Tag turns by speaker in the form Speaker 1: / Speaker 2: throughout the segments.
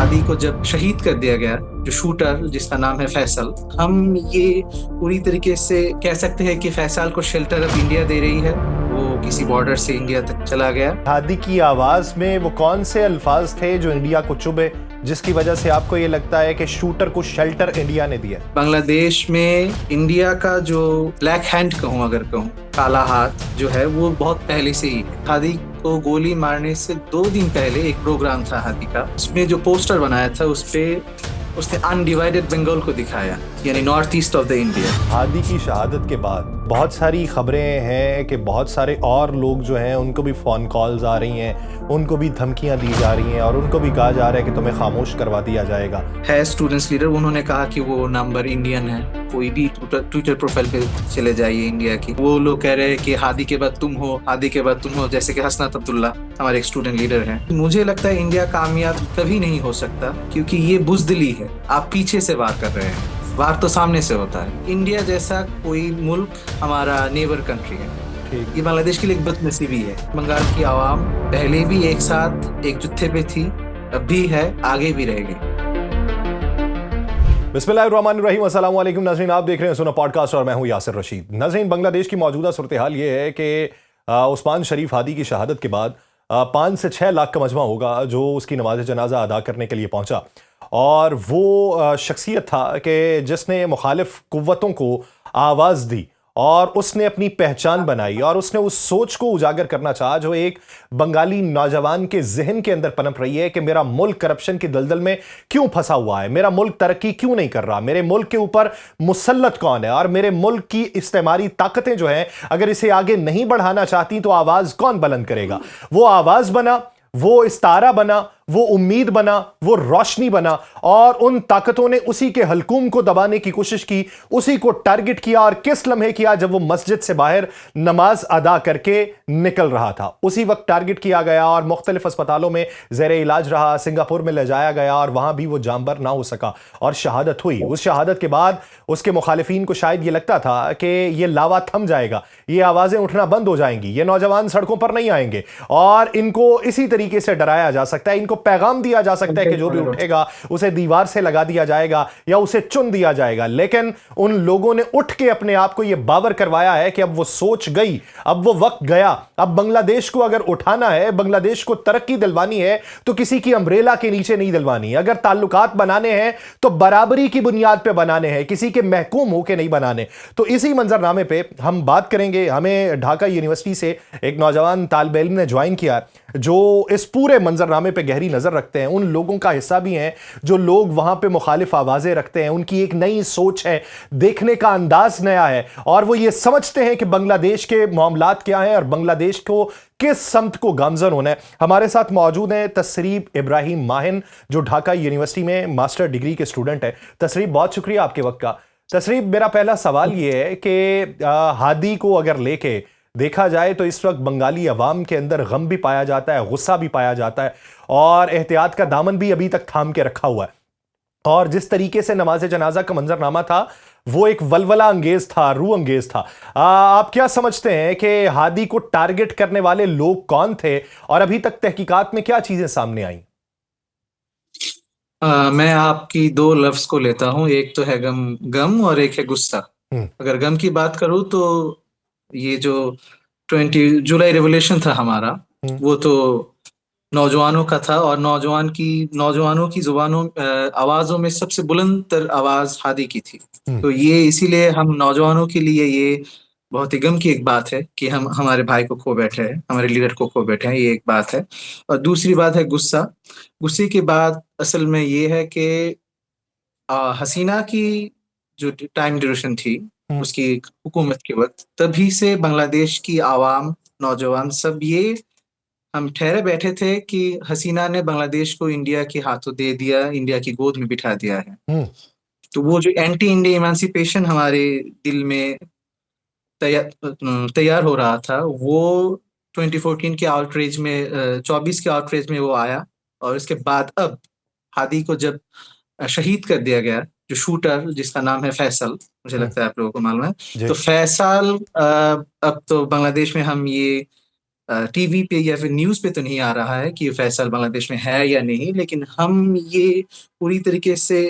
Speaker 1: हादी को जब शहीद कर दिया गया, जो शूटर जिसका नाम है फैसल, हम ये पूरी तरीके से कह सकते हैं कि फैसल को शेल्टर अब इंडिया दे रही है। वो किसी बॉर्डर से इंडिया तक चला गया।
Speaker 2: हादी की आवाज में वो कौन से अल्फाज थे जो इंडिया को चुभे, जिसकी वजह से आपको ये लगता है कि शूटर को शेल्टर इंडिया ने दिया?
Speaker 1: बांग्लादेश में इंडिया का जो ब्लैक हैंड कहूँ, अगर कहूँ काला हाथ जो है, वो बहुत पहले से ही है। हादी को गोली मारने से 2 दिन पहले एक प्रोग्राम था हादी का, उसमें जो पोस्टर बनाया था उसपे उसने अनडिवाइडेड बंगाल को दिखाया, यानी north east of the India.
Speaker 2: Hadi की शहादत के बाद बहुत सारी खबरें हैं कि बहुत सारे और लोग जो हैं उनको भी फ़ोन कॉल्स आ रही हैं, उनको भी धमकियां दी जा रही हैं और उनको भी कहा जा रहा है कि तुम्हें खामोश करवा दिया जाएगा।
Speaker 1: है स्टूडेंट्स लीडर, उन्होंने कहा कि वो नंबर इंडियन है, कोई भी ट्विटर प्रोफाइल पे चले जाइए इंडिया की। वो लोग कह रहे हैं कि हादी के बाद तुम हो, हादी के बाद तुम हो, जैसे कि हसनत अब्दुल्ला हमारे एक स्टूडेंट लीडर हैं। मुझे लगता है इंडिया कामयाब कभी नहीं हो सकता, क्योंकि ये बुजदिली है। आप पीछे से वार कर रहे हैं, वार तो सामने से होता है। इंडिया जैसा कोई मुल्क हमारा नेबर कंट्री है, ये बांग्लादेश के लिए एक बदनसीबी है। बंगाल की आवाम पहले भी एक साथ एक जुत्थे पे थी, अब भी है, आगे भी रहेगी।
Speaker 2: बिस्मिल्लाहिर्रहमानिर्रहीम, अस्सलाम वालेकुम नाज़रीन, आप देख रहे हैं सुना पॉडकास्ट और मैं हूं यासिर रशीद। नाज़रीन, बांग्लादेश की मौजूदा सूरत हाल ये है कि उस्मान शरीफ हादी की शहादत के बाद 5 से 6 लाख का मजमा होगा जो उसकी नमाज जनाजा अदा करने के लिए पहुंचा। और वो शख्सियत था कि जिसने मुखालिफ कुव्वतों को आवाज़ दी और उसने अपनी पहचान बनाई और उसने उस सोच को उजागर करना चाहा जो एक बंगाली नौजवान के जहन के अंदर पनप रही है कि मेरा मुल्क करप्शन की दलदल में क्यों फंसा हुआ है, मेरा मुल्क तरक्की क्यों नहीं कर रहा, मेरे मुल्क के ऊपर मुसल्लत कौन है और मेरे मुल्क की इस्तेमारी ताकतें जो हैं अगर इसे आगे नहीं बढ़ाना चाहती तो आवाज कौन बुलंद करेगा। वो आवाज बना, वो इस्तारा बना, वो उम्मीद बना, वो रोशनी बना और उन ताकतों ने उसी के हलकूम को दबाने की कोशिश की, उसी को टारगेट किया। और किस लम्हे किया? जब वो मस्जिद से बाहर नमाज अदा करके निकल रहा था, उसी वक्त टारगेट किया गया और मुख्तलिफ अस्पतालों में ज़ेर इलाज रहा, सिंगापुर में ले जाया गया और वहां भी वो जामबर ना हो सका और शहादत हुई। उस शहादत के बाद उसके मुखालिफिन को शायद ये लगता था कि ये लावा थम जाएगा, ये आवाज़ें उठना बंद हो जाएंगी, ये नौजवान सड़कों पर नहीं आएंगे और इनको इसी तरीके से डराया जा सकता है, इनको पैगाम दिया जा सकता है कि जो भी उठेगा उसे दीवार से लगा दिया जाएगा या उसे चुन दिया जाएगा। लेकिन उन लोगों ने उठ के अपने आप को यह बावर करवाया है कि अब वो सोच गई, अब वो वक्त गया। अब बांग्लादेश को अगर उठाना है, बांग्लादेश को तरक्की दिलवानी है तो किसी की अम्ब्रेला के नीचे नहीं दिलवानी। अगर ताल्लुकात बनाने हैं तो बराबरी की बुनियाद पे बनाने हैं, किसी के महकूम होके नहीं बनाने। तो इसी मंजरनामे पे हम बात करेंगे। हमें ढाका यूनिवर्सिटी से एक नौजवान तालिब इल्म ने ज्वाइन किया जो इस पूरे मंजरनामे पे गहरी नजर रखते हैं, उन लोगों का हिस्सा भी हैं जो लोग वहां पे मुखालिफ आवाजें रखते हैं। उनकी एक नई सोच है, देखने का अंदाज नया है और वो ये समझते हैं कि बांग्लादेश के मामलात क्या हैं और बांग्लादेश को किस समत को गामजन होना है। हमारे साथ मौजूद हैं तसरीब इब्राहिम माहिन, जो ढाका यूनिवर्सिटी में मास्टर डिग्री के स्टूडेंट है। तसरीब, बहुत शुक्रिया आपके वक्त का। तसरीब, मेरा पहला सवाल ये है कि हादी को अगर लेके देखा जाए तो इस वक्त बंगाली अवाम के अंदर गम भी पाया जाता है, गुस्सा भी पाया जाता है और एहतियात का दामन भी अभी तक थाम के रखा हुआ है। और जिस तरीके से नमाज जनाजा का मंजरनामा था वो एक वलवला अंगेज था, रूह अंगेज था। आप क्या समझते हैं कि हादी को टारगेट करने वाले लोग कौन थे और अभी तक तहकीकात में क्या चीजें सामने आई?
Speaker 1: मैं आपकी 2 लफ्ज को लेता हूँ, एक तो है गम और एक है गुस्सा। अगर गम की बात करूँ तो ये जो 20 जुलाई रेवोल्यूशन था हमारा, वो तो नौजवानों का था और नौजवानों की जुबानों आवाजों में सबसे बुलंद तर आवाज हादी की थी। तो ये इसीलिए हम नौजवानों के लिए ये बहुत ही गम की एक बात है कि हम हमारे भाई को खो बैठे हैं, हमारे लीडर को खो बैठे हैं, ये एक बात है। और दूसरी बात है गुस्सा। गुस्से की बात असल में ये है कि हसीना की जो टाइम ड्यूरेशन थी उसकी हुकूमत के वक्त, तभी से बांग्लादेश की आवाम, नौजवान सब ये हम ठहरे बैठे थे कि हसीना ने बांग्लादेश को इंडिया के हाथों दे दिया, इंडिया की गोद में बिठा दिया है। तो वो जो एंटी इंडिया इमांसिपेशन हमारे दिल में तैयार हो रहा था, वो 2014 के आउटरीच में 24 के आउटरीच में वो आया। और उसके बाद अब हादी को जब शहीद कर दिया गया, जो शूटर जिसका नाम है फैसल, मुझे लगता है आप लोगों को मालूम है, तो फैसल अब तो बांग्लादेश में हम ये टीवी पे या फिर न्यूज़ पे तो नहीं आ रहा है कि फैसल बांग्लादेश में है या नहीं, लेकिन हम ये पूरी तरीके से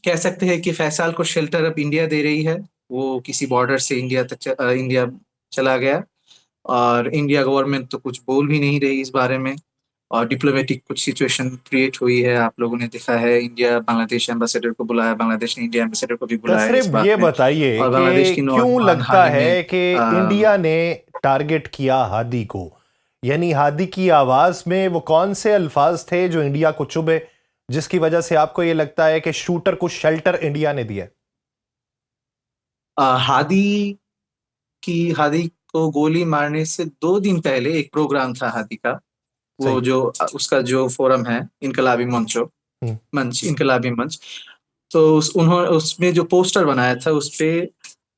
Speaker 1: कह सकते हैं कि फैसल को शेल्टर अब इंडिया दे रही है। वो किसी बॉर्डर से इंडिया चला गया, और इंडिया गवर्नमेंट तो कुछ बोल भी नहीं रही इस बारे में, और डिप्लोमेटिक कुछ सिचुएशन क्रिएट हुई है। आप लोगों ने देखा है, इंडिया बांग्लादेश एम्बेसडर को बुलाया, बांग्लादेश ने इंडिया एम्बेसडर को भी बुलाया इस
Speaker 2: तसरिब,
Speaker 1: बात
Speaker 2: ये
Speaker 1: में।
Speaker 2: बताइए
Speaker 1: और बांग्लादेश
Speaker 2: कि
Speaker 1: की
Speaker 2: क्यों
Speaker 1: नौजवान हाल
Speaker 2: लगता
Speaker 1: ही में
Speaker 2: है कि इंडिया ने टारगेट किया हादी को? यानी हादी की आवाज में वो कौन से अल्फाज थे जो इंडिया को चुभे, जिसकी वजह से आपको ये लगता है कि शूटर को शेल्टर इंडिया ने दिया?
Speaker 1: हादी हादी को गोली मारने से 2 दिन पहले एक प्रोग्राम था हादी का। वो
Speaker 2: सही।
Speaker 1: जो उसका जो फोरम है, इनकलाबी
Speaker 2: हम्म।
Speaker 1: मंच, इनकलाबी मंच। तो उन्होंने उसमें जो पोस्टर बनाया था, उस पे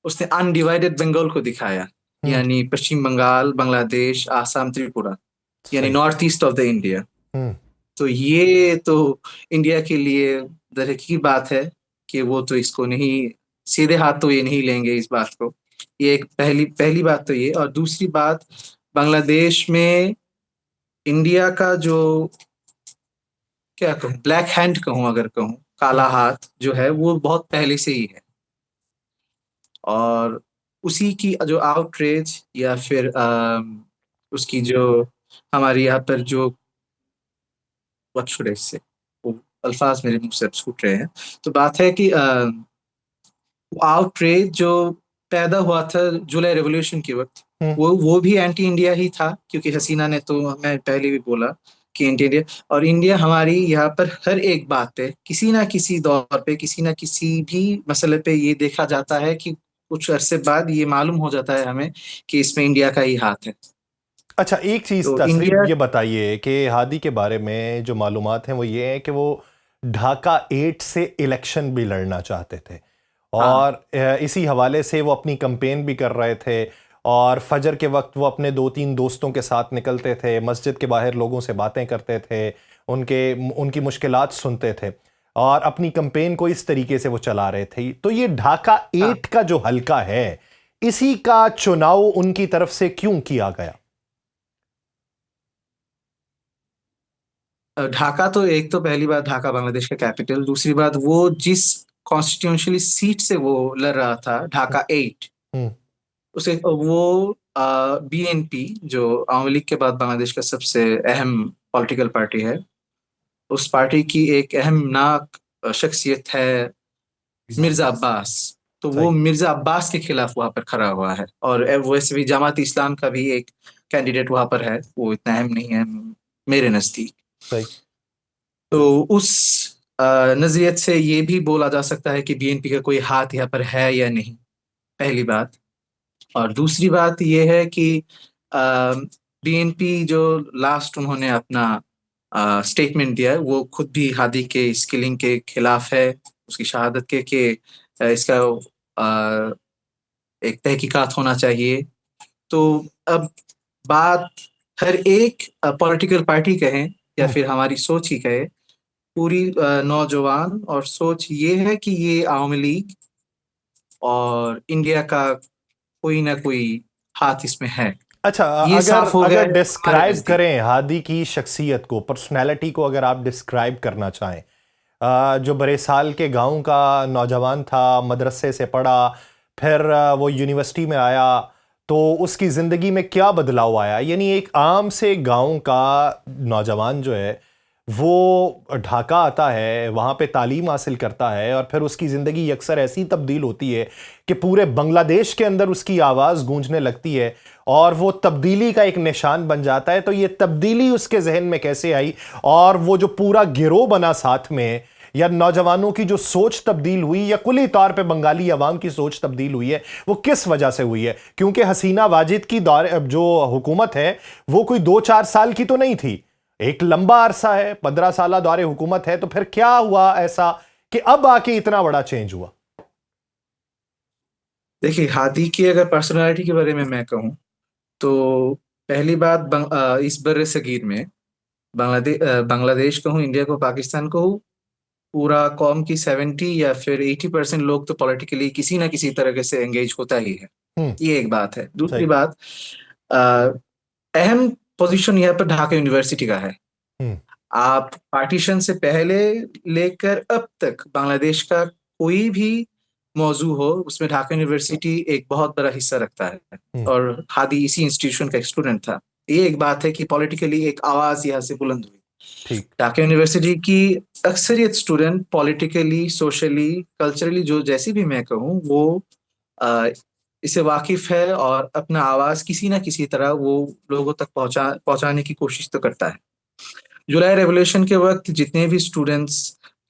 Speaker 1: उसने अनडिवाइडेड बंगाल को दिखाया,
Speaker 2: हम्म।
Speaker 1: यानी पश्चिम बंगाल, बांग्लादेश, आसाम, त्रिपुरा, यानी
Speaker 2: सही।
Speaker 1: North east of the India.
Speaker 2: Hmm.
Speaker 1: तो ये तो इंडिया के लिए दरअसल की बात है कि वो तो इसको नहीं, सीधे हाथ तो ये नहीं लेंगे इस बात को। ये एक पहली पहली बात तो ये। और दूसरी बात, बांग्लादेश में इंडिया का जो, क्या कहूँ, ब्लैक हैंड कहूँ, अगर कहूँ काला हाथ जो है, वो बहुत पहले से ही है। और उसी की जो आउटरीच या फिर उसकी जो, हमारे यहाँ पर जो, व्हाट शुड आई से, वो अल्फाज मेरे मुंह से अब छूट रहे हैं। तो बात है कि आउटरीच जो पैदा हुआ था जुलाई रेवोल्यूशन के वक्त,
Speaker 2: हम्म।
Speaker 1: वो भी एंटी इंडिया ही था, क्योंकि हसीना ने, तो मैं पहले भी बोला कि एंटी इंडिया। और इंडिया हमारी यहाँ पर हर एक बात पे, किसी ना किसी दौर पे, किसी ना किसी भी मसले पे ये देखा जाता है कि कुछ अरसे बाद ये मालूम हो जाता है हमें कि इसमें इंडिया का ही हाथ है।
Speaker 2: अच्छा, एक चीज
Speaker 1: तो
Speaker 2: तसरीब
Speaker 1: इंडिया,
Speaker 2: ये बताइए कि हादी के बारे में जो मालूमात हैं वो ये है कि वो ढाका 8 से इलेक्शन भी लड़ना चाहते थे,
Speaker 1: हाँ
Speaker 2: और इसी हवाले से वो अपनी कैंपेन भी कर रहे थे, और फजर के वक्त वो अपने 2-3 दोस्तों के साथ निकलते थे, मस्जिद के बाहर लोगों से बातें करते थे, उनकी मुश्किलात सुनते थे, और अपनी कैंपेन को इस तरीके से वो चला रहे थे। तो ये ढाका
Speaker 1: हाँ,
Speaker 2: 8 का जो हलका है, इसी का चुनाव उनकी तरफ से क्यों किया गया?
Speaker 1: ढाका तो, एक तो पहली बात, ढाका बांग्लादेश का कैपिटल। दूसरी बात, वो जिस कॉन्स्टिट्यूशनली सीट से वो लड़ रहा था, ढाका 8,
Speaker 2: हम्म।
Speaker 1: उसे वो बीएनपी, जो आवामी लीग के बाद बांग्लादेश का सबसे अहम पॉलिटिकल पार्टी है, उस पार्टी की एक अहम नाक शख्सियत है मिर्जा अब्बास। तो वो
Speaker 2: सही।
Speaker 1: मिर्जा अब्बास के खिलाफ वहां पर खड़ा हुआ है। और वैसे भी जमात इस्लाम का भी एक कैंडिडेट वहां पर है, वो इतना अहम नहीं है मेरे नजदीक।
Speaker 2: सही।
Speaker 1: तो उस नजरियत से ये भी बोला जा सकता है कि बीएनपी का कोई हाथ यहाँ पर है या नहीं, पहली बात। और दूसरी बात ये है कि बीएनपी जो लास्ट उन्होंने अपना स्टेटमेंट दिया है, वो खुद भी हादी के इस किलिंग के खिलाफ है, उसकी शहादत के, कि इसका अ, एक तहकीकात होना चाहिए। तो अब बात, हर एक पॉलिटिकल पार्टी कहें या
Speaker 2: हम्म।
Speaker 1: फिर हमारी सोच ही कहे, पूरी नौजवान और सोच ये है कि ये आवामी लीग और इंडिया का कोई ना कोई हाथ इसमें है।
Speaker 2: अच्छा,
Speaker 1: ये
Speaker 2: अगर
Speaker 1: साफ हो गया
Speaker 2: अगर
Speaker 1: है हमारे
Speaker 2: डिस्क्राइब
Speaker 1: नजदीक।
Speaker 2: करें हादी की शख्सियत को, पर्सनैलिटी को, अगर आप डिस्क्राइब करना चाहें, जो बड़े साल के गांव का नौजवान था, मदरसे से पढ़ा, फिर वो यूनिवर्सिटी में आया, तो उसकी ज़िंदगी में क्या बदलाव आया? यानी एक आम से गांव का नौजवान जो है, वो ढाका आता है, वहाँ पे तालीम हासिल करता है, और फिर उसकी ज़िंदगी अक्सर ऐसी तब्दील होती है कि पूरे बांग्लादेश के अंदर उसकी आवाज़ गूंजने लगती है, और वो तब्दीली का एक निशान बन जाता है। तो ये तब्दीली उसके जहन में कैसे आई, और वो जो पूरा गिरोह बना साथ में, या नौजवानों की जो सोच तब्दील हुई, या कुली तौर पे बंगाली अवाम की सोच तब्दील हुई है, वो किस वजह से हुई है? क्योंकि हसीना वाजिद की दौर जो हुकूमत है, वो कोई 2-4 साल की तो नहीं थी, एक लंबा अरसा है, 15 साल दौरे हुकूमत है। तो फिर क्या हुआ ऐसा कि अब आके इतना बड़ा चेंज हुआ?
Speaker 1: देखिए, हादी की अगर पर्सनालिटी के बारे में मैं कहूँ, तो पहली बात, इस बर्रे सगीर में बांग्लादेश कहूँ, इंडिया को, पाकिस्तान को, पूरा कौम की 70 या फिर 80% लोग तो पॉलिटिकली किसी ना किसी तरह से एंगेज होता ही है।
Speaker 2: हम्म।
Speaker 1: ये एक बात है। दूसरी
Speaker 2: सही।
Speaker 1: बात, अहम पोजीशन यहाँ पर ढाका यूनिवर्सिटी का है।
Speaker 2: हम्म,
Speaker 1: आप पार्टीशन से पहले लेकर अब तक बांग्लादेश का कोई भी मौजू हो, उसमें ढाका यूनिवर्सिटी एक बहुत बड़ा हिस्सा रखता है।
Speaker 2: हम्म,
Speaker 1: और हादी इसी इंस्टीट्यूशन का एक स्टूडेंट था। ये एक बात है कि पॉलिटिकली एक आवाज यहाँ से बुलंद हुई।
Speaker 2: ठीक।
Speaker 1: ढाका यूनिवर्सिटी की अक्सरियत स्टूडेंट पॉलिटिकली, सोशली, कल्चरली, जो जैसी भी मैं कहूँ, वो अ, इससे वाकिफ है और अपना आवाज किसी ना किसी तरह वो लोगों तक पहुंचाने की कोशिश तो करता है। जुलाई रेवोल्यूशन के वक्त जितने भी स्टूडेंट्स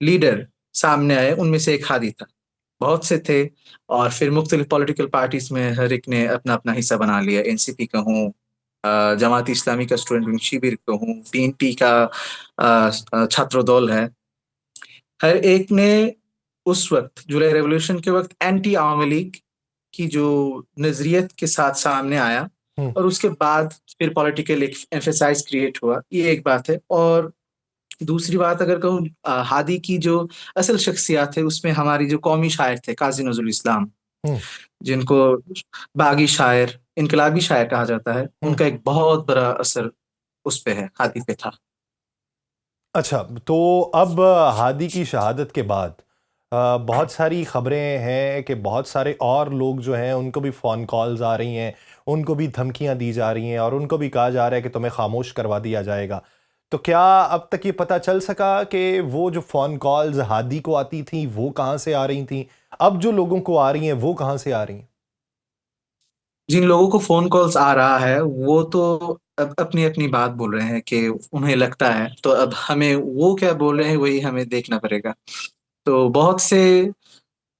Speaker 1: लीडर सामने आए, उनमें से एक हादी था। बहुत से थे, और फिर मुख्तलिफ पॉलिटिकल पार्टीज में हर एक ने अपना अपना हिस्सा बना लिया। एनसीपी का हूँ, जमात इस्लामी का स्टूडेंट शिविर का हूँ, पीएनपी का छात्र दल है। हर एक ने उस वक्त जुलाई रेवोल्यूशन के वक्त एंटी आवामी लीग की जो नजरियत के साथ सामने आया,
Speaker 2: हम्म,
Speaker 1: और उसके बाद फिर पॉलिटिकल एक एम्फेसाइज क्रिएट हुआ। ये एक बात है। और दूसरी बात अगर कहूँ, हादी की जो असल शख्सियत है, उसमें हमारी जो कौमी शायर थे काजी नजरुल इस्लाम,
Speaker 2: हम्म,
Speaker 1: जिनको बागी शायर, इनकलाबी शायर कहा जाता है,
Speaker 2: हम्म।
Speaker 1: उनका एक बहुत बड़ा असर उस पे है, हादी पे था।
Speaker 2: अच्छा, तो अब हादी की शहादत के बाद बहुत सारी खबरें हैं कि बहुत सारे और लोग जो हैं उनको भी फ़ोन कॉल्स आ रही हैं, उनको भी धमकियां दी जा रही हैं और उनको भी कहा जा रहा है कि तुम्हें खामोश करवा दिया जाएगा। तो क्या अब तक ये पता चल सका कि वो जो फ़ोन कॉल्स हादी को आती थी वो कहाँ से आ रही थी? अब जो लोगों को आ रही हैं वो कहाँ से आ रही हैं?
Speaker 1: जिन लोगों को फोन कॉल्स आ रहा है, वो तो अब अपनी अपनी बात बोल रहे हैं कि उन्हें लगता है। तो अब हमें वो क्या बोल रहे हैं, वही हमें देखना पड़ेगा। तो बहुत से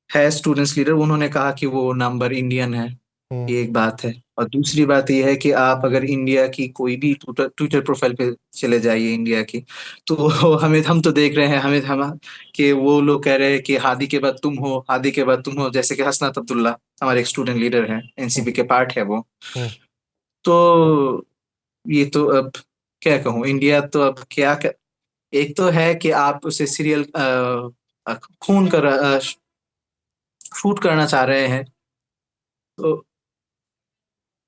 Speaker 1: है स्टूडेंट्स लीडर, उन्होंने कहा कि वो नंबर इंडियन है।
Speaker 2: हम्म,
Speaker 1: ये एक बात है। और दूसरी बात ये है कि आप अगर इंडिया की कोई भी ट्विटर ट्विटर प्रोफाइल पे चले जाइए इंडिया की, तो हम तो देख रहे हैं, हम कि वो लोग कह रहे हैं कि हादी के बाद तुम हो, हादी के बाद तुम हो। जैसे कि हसनत अब्दुल्ला हमारे एक स्टूडेंट लीडर हैं,
Speaker 2: हम्म,
Speaker 1: एनसीपी के पार्ट है वो।
Speaker 2: हम्म।
Speaker 1: तो ये तो अब क्या कहूँ, इंडिया तो अब एक तो है कि आप उसे सीरियल खून कर शूट करना चाह रहे हैं। तो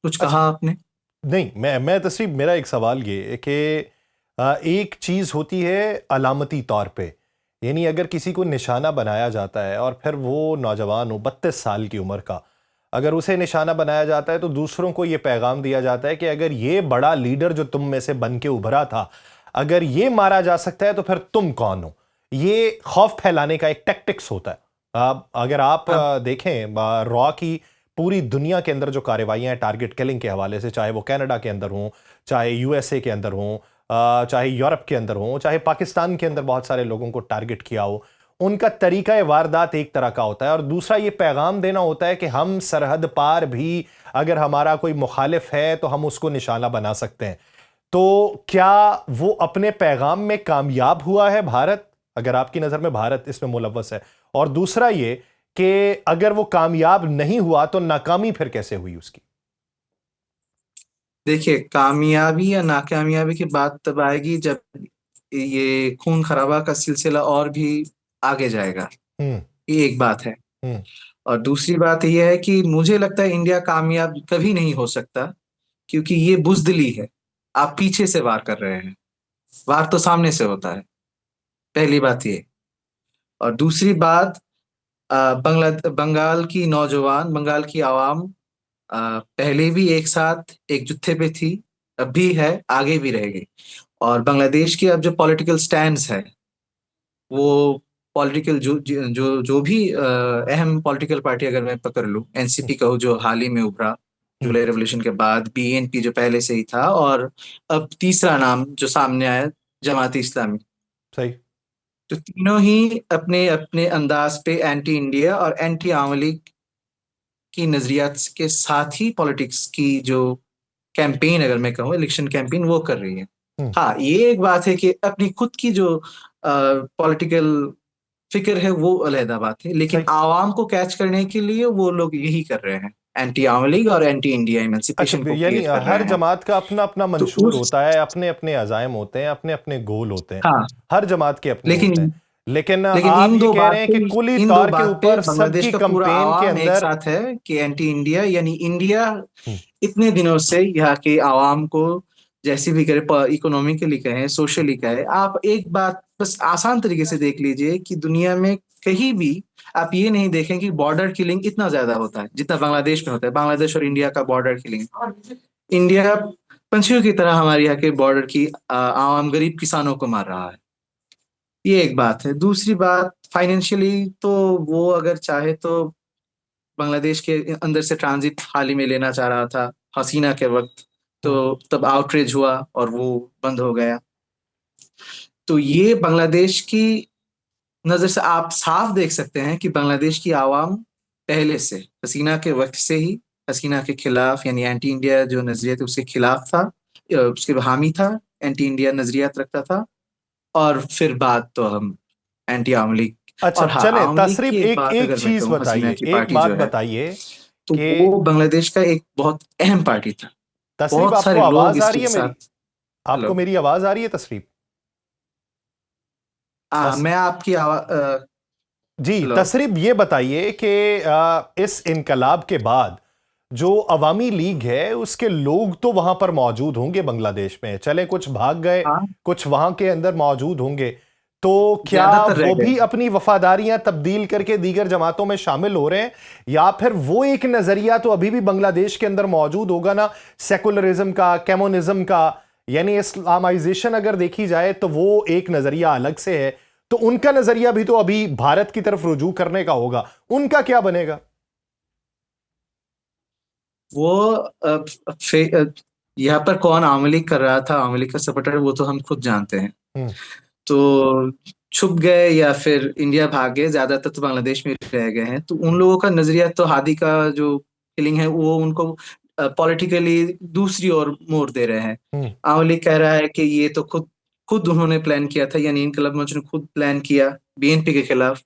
Speaker 1: कुछ
Speaker 2: अच्छा,
Speaker 1: कहा आपने?
Speaker 2: नहीं, मैं तस्रीफ मेरा एक सवाल ये है कि एक चीज़ होती है अलामती तौर पे, यानी अगर किसी को निशाना बनाया जाता है और फिर वो नौजवान हो 32 साल की उम्र का, अगर उसे निशाना बनाया जाता है तो दूसरों को ये पैगाम दिया जाता है कि अगर ये बड़ा लीडर जो तुम में से बन के उभरा था, अगर ये मारा जा सकता है तो फिर तुम कौन हो? ये खौफ फैलाने का एक टैक्टिक्स होता है। अगर आप
Speaker 1: हाँ,
Speaker 2: देखें रॉ की पूरी दुनिया के अंदर जो कार्रवाइयां हैं टारगेट किलिंग के हवाले से, चाहे वो कनाडा के अंदर हों, चाहे यूएसए के अंदर हों, चाहे यूरोप के अंदर हों, चाहे पाकिस्तान के अंदर बहुत सारे लोगों को टारगेट किया हो, उनका तरीका वारदात एक तरह का होता है और दूसरा ये पैगाम देना होता है कि हम सरहद पार भी अगर हमारा कोई मुखालिफ है तो हम उसको निशाना बना सकते हैं। तो क्या वो अपने पैगाम में कामयाब हुआ है भारत? अगर आपकी नज़र में भारत इसमें मुलव्वस है, और दूसरा ये कि अगर वो कामयाब नहीं हुआ तो नाकामी फिर कैसे हुई उसकी?
Speaker 1: देखिए, कामयाबी या नाकामयाबी की बात तब आएगी जब ये खून खराबा का सिलसिला और भी आगे जाएगा।
Speaker 2: हम्म,
Speaker 1: ये एक बात है।
Speaker 2: हम्म,
Speaker 1: और दूसरी बात यह है कि मुझे लगता है इंडिया कामयाब कभी नहीं हो सकता, क्योंकि ये बुजदिली है। आप पीछे से वार कर रहे हैं, वार तो सामने से होता है। पहली बात ये। और दूसरी बात, बंगाल की नौजवान, बंगाल की आवाम पहले भी एक साथ एक जुत्थे पे थी, अब भी है, आगे भी रहेगी। और बांग्लादेश की अब जो पॉलिटिकल स्टैंड्स है, वो पॉलिटिकल जो भी अहम पॉलिटिकल पार्टी अगर मैं पकड़ लूं, एनसीपी का जो हाल ही में उभरा
Speaker 2: हम्म,
Speaker 1: जुलाई रेवोल्यूशन के बाद, बीएनपी जो पहले से ही था, और अब तीसरा नाम जो सामने आया, जमात इस्लामी।
Speaker 2: सही।
Speaker 1: तो तीनों ही अपने अपने अंदाज पे एंटी इंडिया और एंटी आवाम लीग की नजरियात के साथ ही पॉलिटिक्स की जो कैंपेन, अगर मैं कहूँ इलेक्शन कैंपेन, वो कर रही है।
Speaker 2: हम्म,
Speaker 1: हाँ, ये एक बात है कि अपनी खुद की जो पॉलिटिकल फिक्र है, वो अलहदा बात है, लेकिन
Speaker 2: सही।
Speaker 1: आवाम को कैच करने के लिए वो लोग यही कर रहे हैं। एंटी आवाम लीग और एंटी इंडिया
Speaker 2: अच्छा,
Speaker 1: इमेंसिपेशन को
Speaker 2: यानी
Speaker 1: क्रिएट कर
Speaker 2: हर
Speaker 1: रहे हैं।
Speaker 2: जमात का अपना अपना
Speaker 1: तो
Speaker 2: मंशूर
Speaker 1: उस
Speaker 2: होता है, अपने अपने अजायम होते हैं, अपने अपने गोल होते हैं,
Speaker 1: हाँ,
Speaker 2: हर जमात के अपने होते
Speaker 1: लेकिन
Speaker 2: हैं। लेकिन
Speaker 1: लेकिन
Speaker 2: आप
Speaker 1: इन
Speaker 2: ये
Speaker 1: दो
Speaker 2: कह
Speaker 1: बात
Speaker 2: रहे हैं
Speaker 1: पे
Speaker 2: कि कुली
Speaker 1: इन दो
Speaker 2: तौर के
Speaker 1: बात पे
Speaker 2: ऊपर
Speaker 1: बांग्लादेश
Speaker 2: सबकी
Speaker 1: का पूरा
Speaker 2: कंपेन के
Speaker 1: आवाम एक
Speaker 2: अंदर।
Speaker 1: साथ है कि एंटी इंडिया, यानी इंडिया
Speaker 2: हम्म,
Speaker 1: इतने दिनों से यहाँ के आवाम को जैसे भी करे, इकोनॉमिकली कहें, सोशली कहें, आप एक बात बस आसान तरीके से देख लीजिए कि दुनिया में कहीं भी आप ये नहीं देखें कि बॉर्डर किलिंग इतना ज्यादा होता है जितना बांग्लादेश में होता है। बांग्लादेश और इंडिया का बॉर्डर किलिंग, इंडिया पंछियों की तरह हमारे यहाँ के बॉर्डर की आवाम गरीब किसानों को मार रहा है। ये एक बात है। दूसरी बात, फाइनेंशियली तो वो अगर चाहे तो बांग्लादेश के अंदर से ट्रांजिट हाल ही में लेना चाह रहा था हसीना के वक्त, तो
Speaker 2: हम्म,
Speaker 1: तब आउटरीच हुआ और वो बंद हो गया। तो ये बांग्लादेश की नजर से आप साफ देख सकते हैं कि बांग्लादेश की आवाम पहले से हसीना के वक्त से ही हसीना के खिलाफ, यानी एंटी इंडिया जो नजरिया थे उसके खिलाफ था, उसके हामी था, एंटी इंडिया नजरियात रखता था। और फिर बात तो हम एंटी आवाम लीग।
Speaker 2: अच्छा
Speaker 1: और हाँ,
Speaker 2: चले
Speaker 1: आवाम लीग की
Speaker 2: तसरीप,
Speaker 1: एक
Speaker 2: एक
Speaker 1: बात
Speaker 2: एक
Speaker 1: अगर मैं
Speaker 2: चीज
Speaker 1: कहूँ, हसीना
Speaker 2: बताइए,
Speaker 1: की
Speaker 2: एक
Speaker 1: पार्टी
Speaker 2: बात
Speaker 1: जो है,
Speaker 2: बताइए
Speaker 1: तो
Speaker 2: कि
Speaker 1: वो बांग्लादेश का एक बहुत अहम पार्टी था।
Speaker 2: तसरीप,
Speaker 1: बहुत
Speaker 2: आपको
Speaker 1: सारे लोग
Speaker 2: आवाज आ
Speaker 1: इसके
Speaker 2: रही है मेरी?
Speaker 1: साथ।
Speaker 2: आपको
Speaker 1: हेलो।
Speaker 2: मेरी आवाज आ रही है तसरीप? तस
Speaker 1: मैं आपकी
Speaker 2: जी
Speaker 1: हेलो।
Speaker 2: तसरीप, ये बताइए कि इस इनकलाब के बाद जो अवामी लीग है उसके लोग तो वहां पर मौजूद होंगे बांग्लादेश में, चले कुछ भाग गए,
Speaker 1: हाँ,
Speaker 2: कुछ वहां के अंदर मौजूद होंगे, तो क्या
Speaker 1: ज्यादातर रह
Speaker 2: वो
Speaker 1: गए।
Speaker 2: भी अपनी वफादारियां तब्दील करके दीगर जमातों में शामिल हो रहे हैं, या फिर वो एक नजरिया तो अभी भी बांग्लादेश के अंदर मौजूद होगा ना, सेकुलरिज्म का, कम्युनिज्म का, यानी इस्लामाइजेशन अगर देखी जाए तो वो एक नजरिया अलग से है, तो उनका नजरिया भी तो अभी भारत की तरफ रुजू करने का होगा, उनका क्या बनेगा?
Speaker 1: वो यहाँ पर कौन आवामी लीग कर रहा था, आवामी लीग का सपोर्टर, वो तो हम खुद जानते हैं।
Speaker 2: हम्म,
Speaker 1: तो छुप गए या फिर इंडिया भाग गए, ज्यादातर तो बांग्लादेश में रह गए हैं। तो उन लोगों का नजरिया तो हादी का जो फीलिंग है वो उनको पॉलिटिकली दूसरी ओर मोड़ दे रहे हैं।
Speaker 2: हम्म।
Speaker 1: आवामी लीग कह रहा है कि ये तो खुद खुद उन्होंने प्लान किया था, यानी इनकलाब मंच ने खुद प्लान किया बीएनपी के खिलाफ।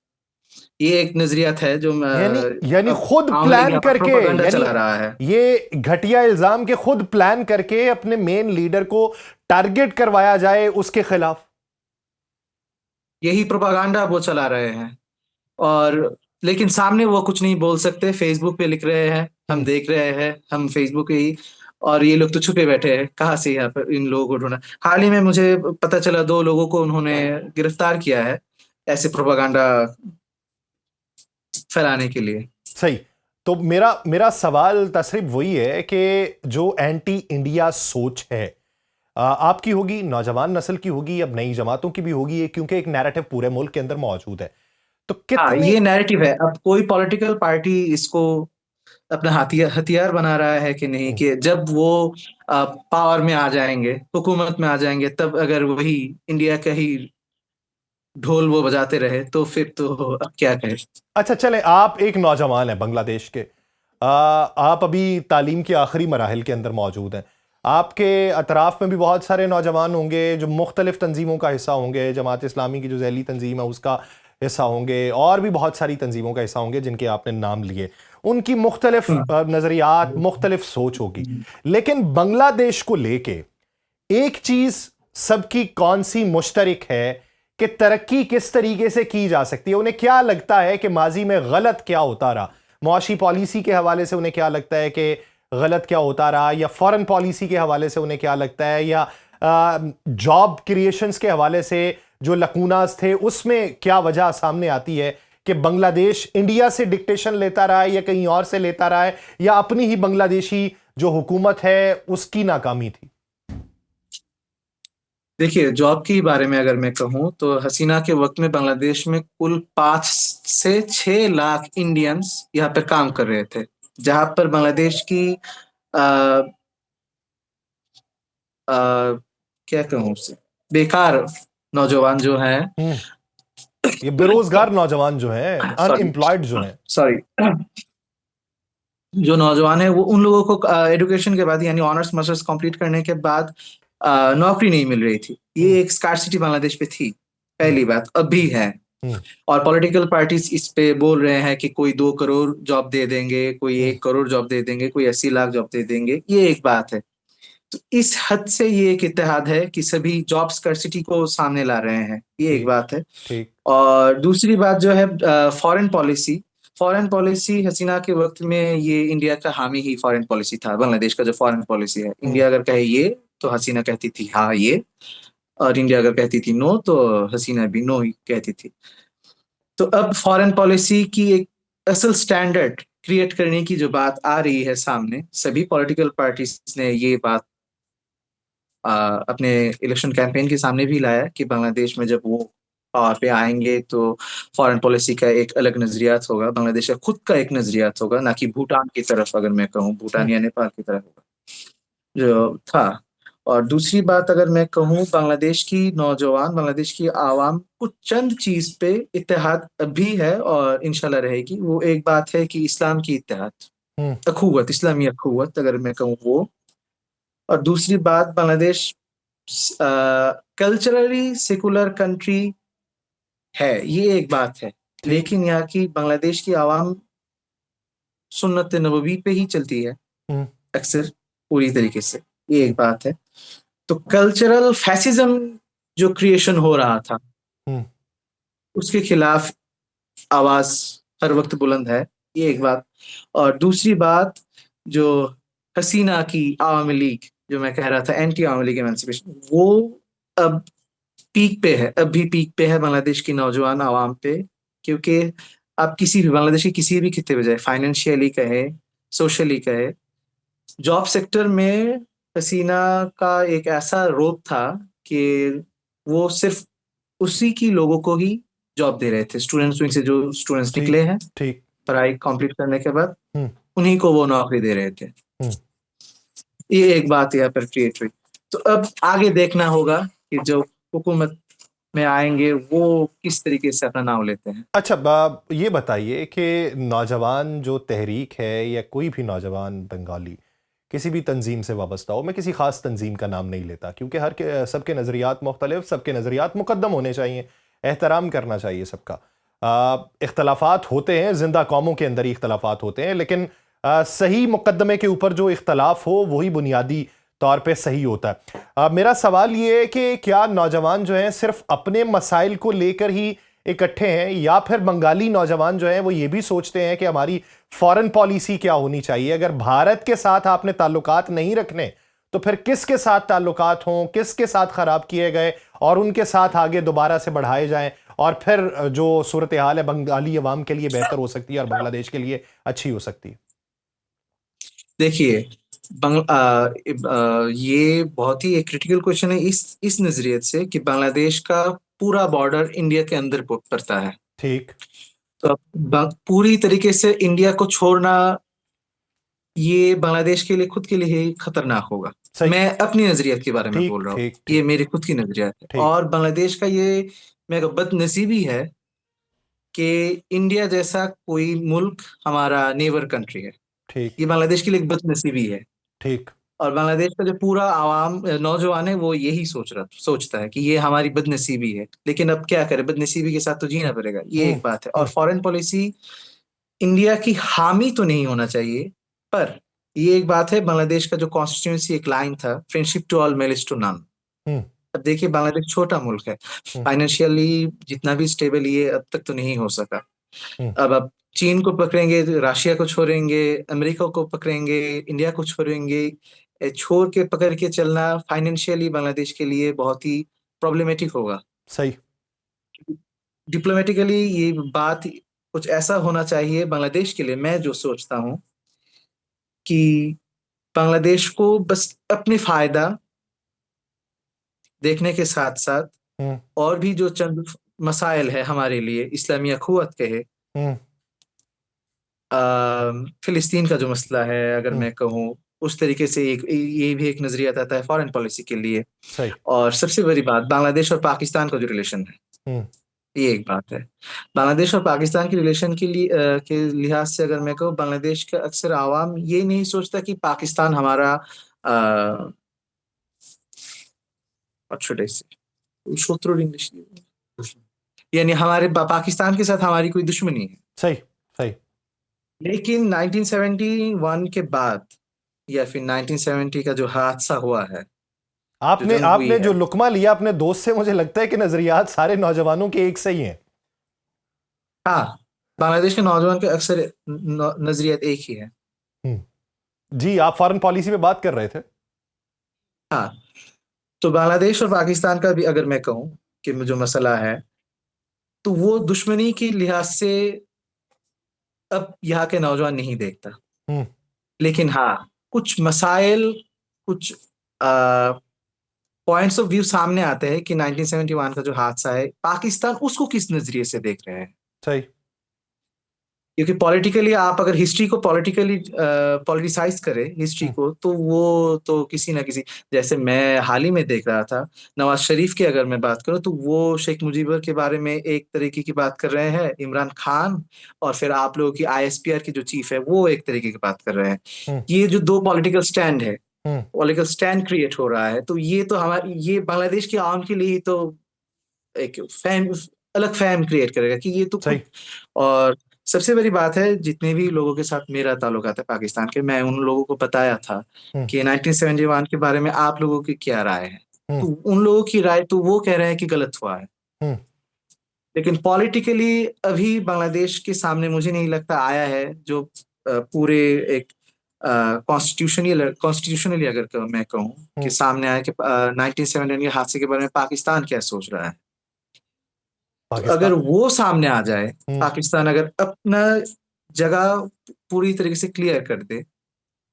Speaker 1: ये एक नजरिया है जो
Speaker 2: यानी यानी
Speaker 1: अब
Speaker 2: खुद
Speaker 1: आवामी लीग
Speaker 2: प्लान
Speaker 1: यहाँ पर
Speaker 2: करके,
Speaker 1: प्रोपागेंडा
Speaker 2: यानी
Speaker 1: चला रहा है।
Speaker 2: ये घटिया इल्जाम के खुद प्लान करके अपने मेन लीडर को टारगेट करवाया जाए उसके खिलाफ।
Speaker 1: यही प्रोपागेंडा वो चला रहे हैं। और लेकिन सामने वो कुछ नहीं बोल सकते, फेसबुक पे लिख रहे हैं, हम
Speaker 2: हम्म।
Speaker 1: देख रहे हैं, हम फेसबुक पे ही। और ये लोग तो छुपे बैठे हैं, कहाँ से यहाँ पर इन लोगों को ढूंढा। हाल ही में मुझे पता चला 2 लोगों को उन्होंने गिरफ्तार किया है ऐसे प्रोपागेंडा फैलाने के लिए।
Speaker 2: सही। तो मेरा मेरा सवाल तसरीफ वही है कि जो एंटी इंडिया सोच है, आपकी होगी, नौजवान नस्ल की होगी, अब नई जमातों की भी होगी, क्योंकि एक नैरेटिव पूरे मुल्क के अंदर मौजूद है, तो
Speaker 1: हाँ,
Speaker 2: कितनी।
Speaker 1: ये नैरेटिव है। अब कोई पॉलिटिकल पार्टी इसको अपना हथियार हथियार बना रहा है कि नहीं, कि जब वो पावर में आ जाएंगे, हुकूमत में आ जाएंगे, तब अगर वही इंडिया का ही ढोल वो बजाते रहे तो फिर तो अब क्या कहें।
Speaker 2: अच्छा चले, आप एक नौजवान हैं बांग्लादेश के, आप अभी तालीम के आखिरी मराहल के अंदर मौजूद हैं, आपके अतराफ में भी बहुत सारे नौजवान होंगे जो मुख्तलिफ तंजीमों का हिस्सा होंगे, जमात इस्लामी की जो ज़ैली तंजीम है उसका हिस्सा होंगे, और भी बहुत सारी तंजीमों का हिस्सा होंगे जिनके आपने नाम लिए, उनकी मुख्तलिफ नज़रियात, मुख्तलिफ सोच होगी, लेकिन बांग्लादेश को लेके एक चीज सबकी कौन सी मुश्तरक है कि तरक्की किस तरीके से की जा सकती है, उन्हें क्या लगता है कि माजी में गलत क्या होता रहा, मुआशी पॉलिसी के हवाले से उन्हें क्या लगता है कि गलत क्या होता रहा, या फॉरेन पॉलिसी के हवाले से उन्हें क्या लगता है, या जॉब क्रिएशंस के हवाले से जो लकूनास थे उसमें क्या वजह सामने आती है कि बांग्लादेश इंडिया से डिक्टेशन लेता रहा है या कहीं और से लेता रहा है, या अपनी ही बांग्लादेशी जो हुकूमत है उसकी नाकामी थी।
Speaker 1: देखिए, जॉब के बारे में अगर मैं कहूँ तो हसीना के वक्त में बांग्लादेश में कुल 5 से 6 लाख इंडियंस यहाँ पर काम कर रहे थे, जहां पर बांग्लादेश की आ, आ, क्या कहूँ उससे, बेकार नौजवान जो हैं,
Speaker 2: ये बेरोजगार नौजवान जो हैं,
Speaker 1: सॉरी
Speaker 2: अनएम्प्लॉयड जो हैं।
Speaker 1: सॉरी, जो नौजवान है वो, उन लोगों को एजुकेशन के बाद, यानी ऑनर्स मास्टर्स कंप्लीट करने के बाद नौकरी नहीं मिल रही थी।
Speaker 2: हम्म,
Speaker 1: ये एक स्कार्सिटी बांग्लादेश पे थी,
Speaker 2: हम्म,
Speaker 1: पहली बात, अभी है।
Speaker 2: हम्म,
Speaker 1: और पॉलिटिकल पार्टीज इस पे बोल रहे हैं कि कोई 2 करोड़ जॉब दे देंगे, कोई
Speaker 2: हम्म,
Speaker 1: 1 करोड़ जॉब दे देंगे, कोई 80 लाख जॉब दे देंगे। ये एक बात है। तो इस हद से ये एक इत्तेहाद है कि सभी जॉब स्कर्सिटी को सामने ला रहे हैं, ये एक
Speaker 2: ठीक
Speaker 1: बात है।
Speaker 2: ठीक।
Speaker 1: और दूसरी बात जो है फॉरेन पॉलिसी हसीना के वक्त में ये इंडिया का हामी ही फॉरेन पॉलिसी था। बांग्लादेश का जो फॉरेन पॉलिसी है,
Speaker 2: हम्म
Speaker 1: इंडिया अगर कहे ये तो हसीना कहती थी हाँ ये, और इंडिया अगर कहती थी नो तो हसीना भी नो ही कहती थी। तो अब फॉरेन पॉलिसी की एक असल स्टैंडर्ड क्रिएट करने की जो बात आ रही है सामने, सभी पॉलिटिकल पार्टीज ने ये बात अपने इलेक्शन कैंपेन के सामने भी लाया कि बांग्लादेश में जब वो पावर पे आएंगे तो फॉरेन पॉलिसी का एक अलग नजरियात होगा, बांग्लादेश का खुद का एक नजरियात होगा, ना कि भूटान की तरफ, अगर मैं कहूँ भूटान
Speaker 2: हम्म
Speaker 1: या नेपाल की तरफ होगा जो था। और दूसरी बात अगर मैं कहूँ, बांग्लादेश की आवाम कुछ चंद चीज पे इत्तेहाद अभी है और इंशाल्लाह रहेगी। वो एक बात है कि इस्लाम की इत्तेहाद,
Speaker 2: हम्म
Speaker 1: अखुवत, इस्लामी अखुवत अगर मैं कहूँ वो। और दूसरी बात, बांग्लादेश कल्चरली सेकुलर कंट्री है, ये एक बात है।
Speaker 2: ठीक।
Speaker 1: लेकिन यहाँ की बांग्लादेश की आवाम सुन्नत नबवी पे ही चलती है
Speaker 2: हम्म
Speaker 1: अक्सर, पूरी तरीके से, ये एक बात है। तो कल्चरल फैसिज्म जो क्रिएशन हो रहा था,
Speaker 2: हम्म
Speaker 1: उसके खिलाफ आवाज हर वक्त बुलंद है, ये एक बात। और दूसरी बात, जो हसीना की आवामी लीग, जो मैं कह रहा था एंटी आवामी लीग एमेंसिपेशन, वो अब पीक पे है, अब भी पीक पे है बांग्लादेश की नौजवान आवाम पे। क्योंकि आप किसी भी बांग्लादेश के किसी भी खिते पे जाए, फाइनेंशियली कहे, सोशली कहे, जॉब सेक्टर में हसीना का एक ऐसा रोब था कि वो सिर्फ उसी की लोगों को ही जॉब दे रहे थे। स्टूडेंट्स विंग से जो स्टूडेंट्स
Speaker 2: ठीक
Speaker 1: निकले हैं
Speaker 2: ठीक।
Speaker 1: पढ़ाई कंप्लीट करने के बाद,
Speaker 2: हम्म
Speaker 1: उन्हीं को वो नौकरी दे रहे थे।
Speaker 2: हम्म
Speaker 1: ये एक बात यहाँ पर क्रिएट हुई। तो अब आगे देखना होगा कि जो हुकूमत में आएंगे वो किस तरीके से अपना नाम लेते हैं।
Speaker 2: अच्छा, ये बताइए कि नौजवान जो तहरीक है या कोई भी नौजवान बंगाली किसी भी तंजीम से वाबस्ता हो, मैं किसी खास तंजीम का नाम नहीं लेता क्योंकि सबके नज़रियात मुख्तलिफ, सबके नज़रियात मुकद्दम होने चाहिए, एहतराम करना चाहिए सबका। इख्तलाफात होते हैं, जिंदा कौमों के अंदर ही इख्तलाफात होते हैं, लेकिन सही मुकद्दमे के ऊपर जो इख्तलाफ हो वही बुनियादी तौर पे सही होता है। मेरा सवाल ये है कि क्या नौजवान जो हैं सिर्फ अपने मसाइल को लेकर ही इकट्ठे हैं, या फिर बंगाली नौजवान जो हैं वो ये भी सोचते हैं कि हमारी फॉरेन पॉलिसी क्या होनी चाहिए? अगर भारत के साथ आपने ताल्लुकात नहीं रखने तो फिर किसके साथ ताल्लुकात हों, किसके साथ खराब किए गए और उनके साथ आगे दोबारा से बढ़ाए जाएं, और फिर जो सूरत हाल है बंगाली अवाम के लिए बेहतर हो सकती है और बांग्लादेश के लिए अच्छी हो सकती है।
Speaker 1: देखिए, ये बहुत ही एक क्रिटिकल क्वेश्चन है इस नजरिए से कि बांग्लादेश का पूरा बॉर्डर इंडिया के अंदर पड़ता है।
Speaker 2: ठीक।
Speaker 1: तो अब पूरी तरीके से इंडिया को छोड़ना, ये बांग्लादेश के लिए, खुद के लिए ही खतरनाक होगा।
Speaker 2: सही।
Speaker 1: मैं अपनी नजरियत के बारे में
Speaker 2: ठीक
Speaker 1: बोल रहा हूँ,
Speaker 2: ठीक
Speaker 1: ये
Speaker 2: ठीक
Speaker 1: मेरी खुद की नजरियत है।
Speaker 2: ठीक
Speaker 1: और बांग्लादेश का ये मैं बदनसीबी है कि इंडिया जैसा कोई मुल्क हमारा नेबर कंट्री है।
Speaker 2: ठीक
Speaker 1: ये बांग्लादेश के लिए एक बदनसीबी है।
Speaker 2: ठीक।
Speaker 1: और बांग्लादेश का जो पूरा आवाम नौजवान है वो यही सोचता है कि ये हमारी बदनसीबी है। लेकिन अब क्या करें, बदनसीबी के साथ तो जीना पड़ेगा, ये
Speaker 2: हम्म
Speaker 1: एक बात है। और
Speaker 2: हम्म
Speaker 1: फॉरेन पॉलिसी इंडिया की हामी तो नहीं होना चाहिए, पर ये एक बात है, बांग्लादेश का जो कॉन्स्टिट्यूंसी एक लाइन था, friendship to all malice to none.
Speaker 2: Hmm
Speaker 1: अब देखिए, बांग्लादेश छोटा मुल्क है,
Speaker 2: हम्म
Speaker 1: फाइनेंशियली जितना भी स्टेबल ये अब तक तो नहीं हो सका।
Speaker 2: हम्म
Speaker 1: अब आप चीन को पकड़ेंगे, रशिया को छोड़ेंगे, अमेरिका को पकड़ेंगे, इंडिया को छोड़ेंगे, छोड़ के पकड़ के चलना फाइनेंशियली बांग्लादेश के लिए बहुत ही प्रॉब्लमेटिक होगा।
Speaker 2: सही।
Speaker 1: डिप्लोमेटिकली ये बात कुछ ऐसा होना चाहिए बांग्लादेश के लिए, मैं जो सोचता हूँ कि बांग्लादेश को बस अपने फायदा देखने के साथ साथ
Speaker 2: हम्म
Speaker 1: और भी जो चंद मसाइल है हमारे लिए, इस्लामी अखुवत के है,
Speaker 2: हम्म
Speaker 1: फिलिस्तीन का जो मसला है अगर
Speaker 2: हम्म
Speaker 1: मैं कहूँ, उस तरीके से एक ये भी एक नजरिया आता है फॉरेन पॉलिसी के लिए।
Speaker 2: सही।
Speaker 1: और सबसे बड़ी बात, बांग्लादेश और पाकिस्तान का जो रिलेशन है,
Speaker 2: हम्म
Speaker 1: ये एक बात है। बांग्लादेश और पाकिस्तान के रिलेशन के लिए के लिहाज से अगर मैं कहूँ, बांग्लादेश का अक्सर आवाम ये नहीं सोचता कि पाकिस्तान हमारा व्हाट शुड आई से, शत्रुर इंग्लिश, यानी हमारे पाकिस्तान के साथ हमारी कोई दुश्मनी है।
Speaker 2: सही। सही।
Speaker 1: लेकिन 1971 के बाद या फिर 1970 का जो हादसा हुआ है, जो
Speaker 2: आपने
Speaker 1: जंग हुई
Speaker 2: आपने
Speaker 1: है।
Speaker 2: जो लुकमा लिया अपने दोस्त से, मुझे लगता है कि नजरियात सारे नौजवानों के एक से ही हैं।
Speaker 1: हाँ, बांग्लादेश के नौजवान के अक्सर नजरियात एक ही है।
Speaker 2: जी, आप फॉरेन पॉलिसी पे बात कर रहे थे।
Speaker 1: हाँ, तो बांग्लादेश और पाकिस्तान का भी अगर मैं कहूँ कि जो मसला है, तो वो दुश्मनी के लिहाज से अब यहाँ के नौजवान नहीं देखता।
Speaker 2: हम्म।
Speaker 1: लेकिन हाँ, कुछ मसाइल, कुछ पॉइंट्स ऑफ व्यू सामने आते हैं कि 1971 का जो हादसा है, पाकिस्तान उसको किस नजरिए से देख रहे हैं।
Speaker 2: सही।
Speaker 1: क्योंकि पॉलिटिकली आप अगर हिस्ट्री को पॉलिटिकली पॉलिटिसाइज करें हिस्ट्री
Speaker 2: हम्म।
Speaker 1: को, तो वो तो किसी ना किसी, जैसे मैं हाल ही में देख रहा था, नवाज शरीफ की अगर मैं बात करूं तो वो शेख मुजीबर के बारे में एक तरीके की बात कर रहे हैं, इमरान खान, और फिर आप लोगों की आईएसपीआर की जो चीफ है वो एक तरीके की बात कर रहे हैं।
Speaker 2: हम्म।
Speaker 1: ये जो दो पॉलिटिकल स्टैंड है,
Speaker 2: हम्म।
Speaker 1: पॉलिटिकल स्टैंड क्रिएट हो रहा है, तो ये तो हमारे, ये बांग्लादेश की आवाम के लिए तो एक फैम, अलग फैम क्रिएट करेगा कि ये तो
Speaker 2: सही।
Speaker 1: खुद। और सबसे बड़ी बात है, जितने भी लोगों के साथ मेरा ताल्लुकात है पाकिस्तान के, मैं उन लोगों को बताया था
Speaker 2: हम्म।
Speaker 1: कि 1971 के बारे में आप लोगों की क्या राय है।
Speaker 2: हम्म।
Speaker 1: तो उन लोगों की राय तो वो कह रहे हैं कि गलत हुआ है।
Speaker 2: हम्म।
Speaker 1: लेकिन पॉलिटिकली अभी बांग्लादेश के सामने मुझे नहीं लगता आया है जो पूरे एक कॉन्स्टिट्यूशनली अगर मैं कहूँ कि
Speaker 2: हम्म।
Speaker 1: सामने आया कि 1971 के हादसे के बारे में पाकिस्तान क्या सोच रहा है। तो अगर
Speaker 2: पाकिस्तान।
Speaker 1: वो सामने आ जाए,
Speaker 2: हम्म।
Speaker 1: पाकिस्तान अगर अपना जगह पूरी तरीके से क्लियर कर दे,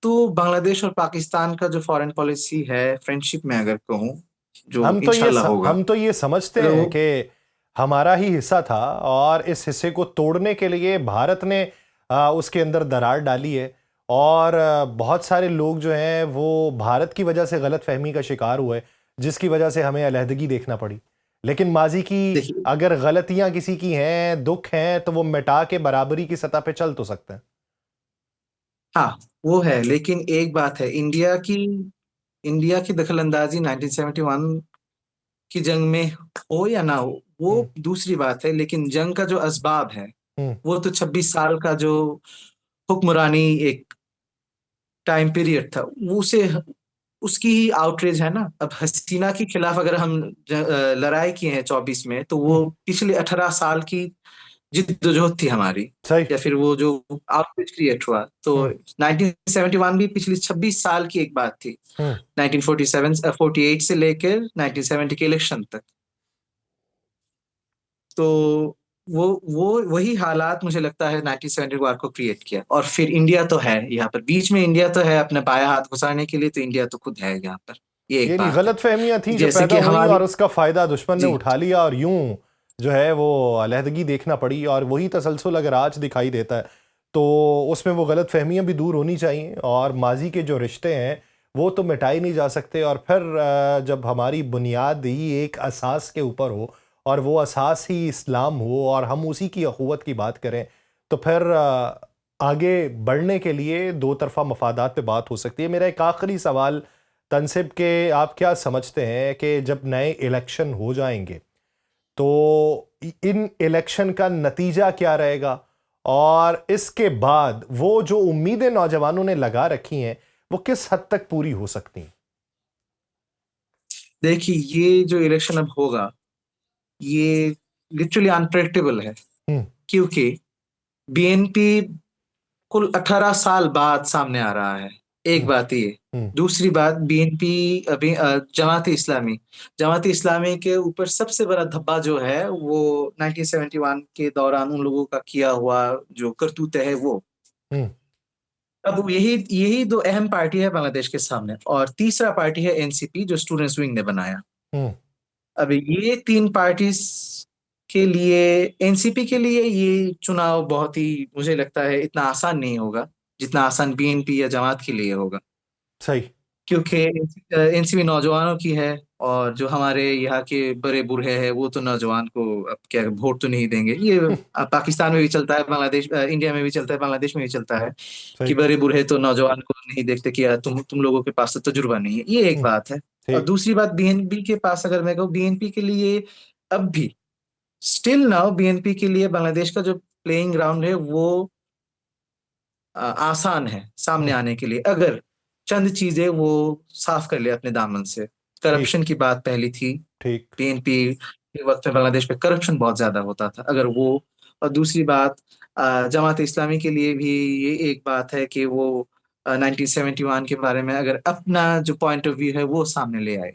Speaker 1: तो बांग्लादेश और पाकिस्तान का जो फॉरेन पॉलिसी है, फ्रेंडशिप में अगर कहूँ, जो इंशाल्लाह होगा,
Speaker 2: हम तो ये समझते
Speaker 1: अगर
Speaker 2: हैं
Speaker 1: वो,
Speaker 2: कि हमारा ही हिस्सा था और इस हिस्से को तोड़ने के लिए भारत ने उसके अंदर दरार डाली है। और बहुत सारे लोग जो हैं वो भारत की वजह से गलत फहमी का शिकार हुए, जिसकी वजह से हमें अलहदगी देखना पड़ी। लेकिन माजी की
Speaker 1: देखिए,
Speaker 2: अगर गलतियां किसी की हैं, दुख हैं, तो वो मिटा के बराबरी की सतह पे चल तो सकते हैं।
Speaker 1: हाँ वो है, लेकिन एक बात है, इंडिया की दखलंदाजी 1971 की जंग में हो या ना हो, वो
Speaker 2: हम्म।
Speaker 1: दूसरी बात है। लेकिन जंग का जो असबाब है,
Speaker 2: हम्म।
Speaker 1: वो तो 26 साल का जो हुक्मरानी एक टाइम पीरियड था, वो उसे, उसकी ही आउटरीच है ना। अब हसीना के खिलाफ अगर हम लड़ाई किए हैं 24 में, तो
Speaker 2: हम्म।
Speaker 1: वो पिछले 18 साल की जिद्दोजहद थी हमारी,
Speaker 2: सही।
Speaker 1: या फिर वो जो आउटरीच क्रिएट हुआ, तो
Speaker 2: हम्म।
Speaker 1: 1971 भी पिछली 26 साल की एक बात थी।
Speaker 2: हम्म।
Speaker 1: 1947 48 से लेकर 1970 के इलेक्शन तक। तो वो वही हालात मुझे लगता है 1971 को क्रिएट किया। और फिर इंडिया तो है यहाँ पर बीच में, इंडिया तो है अपने बायां हाथ घुसाने के लिए, तो इंडिया तो खुद है यहाँ पर। ये एक
Speaker 2: यानी
Speaker 1: बात है।
Speaker 2: गलत फहमियां थी जो
Speaker 1: जैसे
Speaker 2: पैदा
Speaker 1: कि
Speaker 2: हुई
Speaker 1: हमारी,
Speaker 2: और उसका फायदा दुश्मन ने
Speaker 1: जी,
Speaker 2: उठा लिया, और यूं जो है वो अलहदगी देखना पड़ी। और वही तसलसल अगर आज दिखाई देता है तो उसमें वो गलत फहमियां भी दूर होनी चाहिए, और माजी के जो रिश्ते हैं वो तो मिटाए नहीं जा सकते। और फिर जब हमारी बुनियाद ही एक असास के ऊपर हो, और वो असास ही इस्लाम हो, और हम उसी की अखुवत की बात करें, तो फिर आगे बढ़ने के लिए दो तरफा मफादात पे बात हो सकती है। मेरा एक आखिरी सवाल तनसिब के, आप क्या समझते हैं कि जब नए इलेक्शन हो जाएंगे तो इन इलेक्शन का नतीजा क्या रहेगा, और इसके बाद वो जो उम्मीदें नौजवानों ने लगा रखी हैं वो किस हद तक पूरी हो सकती हैं?
Speaker 1: देखिए, ये जो इलेक्शन अब होगा, ये लिटरली अनप्रेडिक्टेबल है।
Speaker 2: हम्म।
Speaker 1: क्योंकि बीएनपी कुल 18 साल बाद सामने आ रहा है, एक
Speaker 2: हम्म।
Speaker 1: बात ये।
Speaker 2: हम्म।
Speaker 1: दूसरी बात, बीएनपी अभी जमात इस्लामी के ऊपर सबसे बड़ा धब्बा जो है वो 1971 के दौरान उन लोगों का किया हुआ जो करतूत है वो।
Speaker 2: हम्म।
Speaker 1: अब यही यही दो अहम पार्टी है बांग्लादेश के सामने, और तीसरा पार्टी है एनसीपी जो स्टूडेंट्स विंग ने बनाया।
Speaker 2: हम्म।
Speaker 1: अब ये तीन पार्टी के लिए, एनसीपी के लिए ये चुनाव बहुत ही, मुझे लगता है इतना आसान नहीं होगा जितना आसान बीएनपी या जमात के लिए होगा।
Speaker 2: सही।
Speaker 1: क्योंकि एनसीपी नौजवानों की है, और जो हमारे यहाँ के बड़े बूढ़े हैं वो तो नौजवान को अब क्या वोट तो नहीं देंगे। ये पाकिस्तान में भी चलता है, बांग्लादेश इंडिया में भी चलता है, बांग्लादेश में भी चलता है कि
Speaker 2: सही।
Speaker 1: बड़े बूढ़े तो नौजवान को नहीं देखते कि यार तुम लोगों के पास तो तजुर्बा नहीं है। ये एक
Speaker 2: हम्म।
Speaker 1: बात है। और
Speaker 2: ठीक।
Speaker 1: दूसरी बात, बीएनपी के पास अगर मैं कहूँ, बीएनपी के लिए अब भी स्टिल नाउ, बीएनपी के लिए बांग्लादेश का जो प्लेइंग ग्राउंड है वो आसान है सामने
Speaker 2: हम्म।
Speaker 1: आने के लिए। अगर चंद चीजें वो साफ कर ले अपने दामन से।
Speaker 2: ठीक
Speaker 1: करप्शन की बात पहली थी।
Speaker 2: ठीक
Speaker 1: पीएनपी के वक्त में बांग्लादेश में करप्शन बहुत ज्यादा होता था, अगर वो। और दूसरी बात, जमात इस्लामी के लिए भी ये एक बात है कि वो 1971 के बारे में अगर अपना जो पॉइंट ऑफ व्यू है वो सामने ले आए।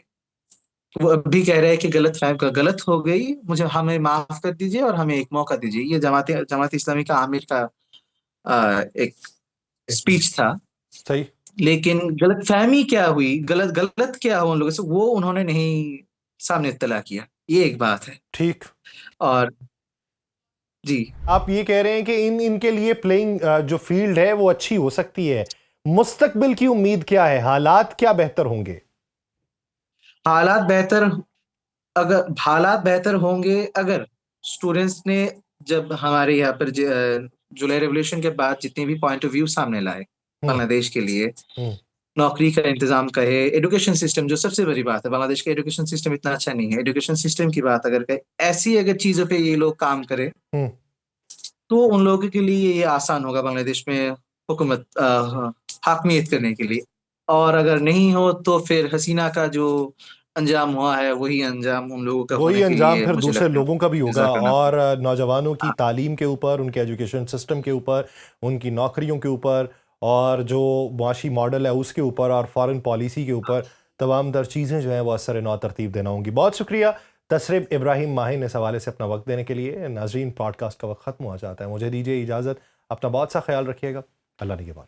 Speaker 1: वो अब भी कह रहे हैं कि गलत हो गई, मुझे हमें माफ कर दीजिए और हमें एक मौका दीजिए। ये जमात इस्लामी का आमिर का एक स्पीच था।
Speaker 2: सही
Speaker 1: लेकिन गलतफहमी क्या हुई, गलत गलत क्या हुआ उन लोगों से, वो उन्होंने नहीं सामने इत्तला किया। ये एक बात है।
Speaker 2: ठीक।
Speaker 1: और जी,
Speaker 2: आप ये कह रहे हैं कि इनके लिए प्लेइंग जो फील्ड है वो अच्छी हो सकती है। मुस्तकबिल की उम्मीद क्या है, हालात क्या बेहतर होंगे?
Speaker 1: हालात बेहतर हालात बेहतर होंगे अगर स्टूडेंट्स ने, जब हमारे यहाँ पर जुलाई रेवोल्यूशन के बाद जितने भी पॉइंट ऑफ व्यू सामने लाए
Speaker 2: हम्म
Speaker 1: बांग्लादेश के लिए,
Speaker 2: हम्म
Speaker 1: नौकरी का इंतजाम कहे, एजुकेशन सिस्टम, जो सबसे बड़ी बात है, बांग्लादेश का एजुकेशन सिस्टम इतना अच्छा नहीं है। एजुकेशन सिस्टम की बात अगर कहे, ऐसी अगर चीजों पे ये लोग काम करें
Speaker 2: हम्म
Speaker 1: तो उन लोगों के लिए ये आसान होगा बांग्लादेश में हुकूमत हाकमियत करने के लिए। और अगर नहीं हो तो फिर हसीना का जो अंजाम हुआ है वही अंजाम उन लोगों का
Speaker 2: वही
Speaker 1: होने के
Speaker 2: अंजाम
Speaker 1: लिए
Speaker 2: फिर
Speaker 1: मुझे
Speaker 2: दूसरे
Speaker 1: लगता है
Speaker 2: लोगों का भी होगा।
Speaker 1: इंतजार करना
Speaker 2: और
Speaker 1: पड़ेगा।
Speaker 2: नौजवानों की
Speaker 1: हाँ,
Speaker 2: तालीम के ऊपर, उनके एजुकेशन सिस्टम के ऊपर, उनकी नौकरियों के ऊपर, और जो मुआशी मॉडल है उसके ऊपर, और फॉरेन पॉलिसी के ऊपर तमाम तर चीज़ें जो हैं वो असर नौ तरतीब देना होंगी। बहुत शुक्रिया तसरिब इब्राहिम माहिन इस हवाले से अपना वक्त देने के लिए। नाजरीन, पॉडकास्ट का वक्त ख़त्म हो जाता है, मुझे दीजिए इजाज़त। अपना बहुत सा ख्याल रखिएगा। अल्लाह निगहबान।